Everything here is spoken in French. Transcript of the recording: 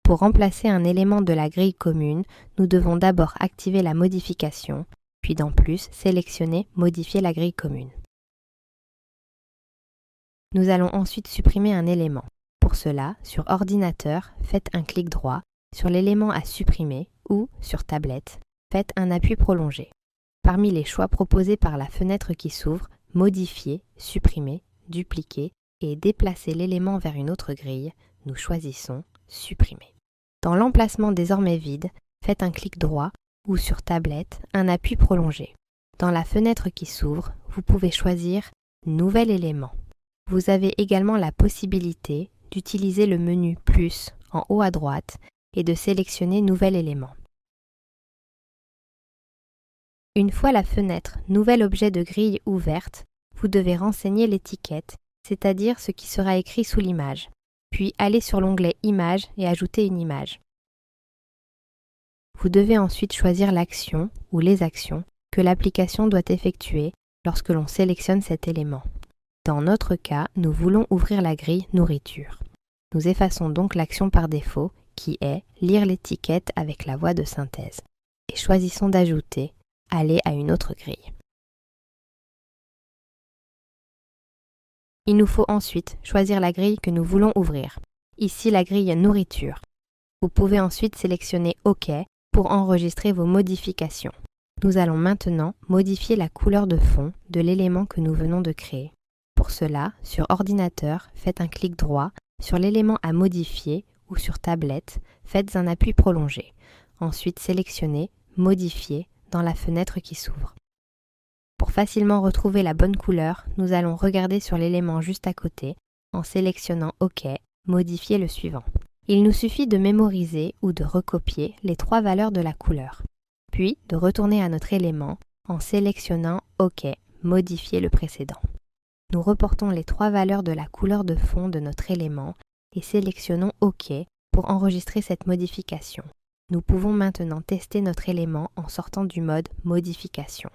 Pour remplacer un élément de la grille commune, nous devons d'abord activer la modification, puis dans Plus, sélectionner Modifier la grille commune. Nous allons ensuite supprimer un élément. Pour cela, sur Ordinateur, faites un clic droit sur l'élément à supprimer ou, sur Tablette, faites un appui prolongé. Parmi les choix proposés par la fenêtre qui s'ouvre, Modifier, Supprimer, Dupliquer et déplacer l'élément vers une autre grille, nous choisissons Supprimer. Dans l'emplacement désormais vide, faites un clic droit ou sur Tablette, un appui prolongé. Dans la fenêtre qui s'ouvre, vous pouvez choisir Nouvel élément. Vous avez également la possibilité d'utiliser le menu Plus en haut à droite et de sélectionner Nouvel élément. Une fois la fenêtre Nouvel objet de grille ouverte, vous devez renseigner l'étiquette, c'est-à-dire ce qui sera écrit sous l'image, puis aller sur l'onglet Images et ajouter une image. Vous devez ensuite choisir l'action ou les actions que l'application doit effectuer lorsque l'on sélectionne cet élément. Dans notre cas, nous voulons ouvrir la grille Nourriture. Nous effaçons donc l'action par défaut qui est lire l'étiquette avec la voix de synthèse et choisissons d'ajouter aller à une autre grille. Il nous faut ensuite choisir la grille que nous voulons ouvrir. Ici la grille Nourriture. Vous pouvez ensuite sélectionner OK pour enregistrer vos modifications. Nous allons maintenant modifier la couleur de fond de l'élément que nous venons de créer. Pour cela, sur Ordinateur, faites un clic droit sur l'élément à modifier ou sur Tablette, faites un appui prolongé. Ensuite, sélectionnez Modifier dans la fenêtre qui s'ouvre. Pour facilement retrouver la bonne couleur, nous allons regarder sur l'élément juste à côté en sélectionnant OK, modifier le suivant. Il nous suffit de mémoriser ou de recopier les 3 valeurs de la couleur, puis de retourner à notre élément en sélectionnant OK, modifier le précédent. Nous reportons les 3 valeurs de la couleur de fond de notre élément et sélectionnons OK pour enregistrer cette modification. Nous pouvons maintenant tester notre élément en sortant du mode Modification.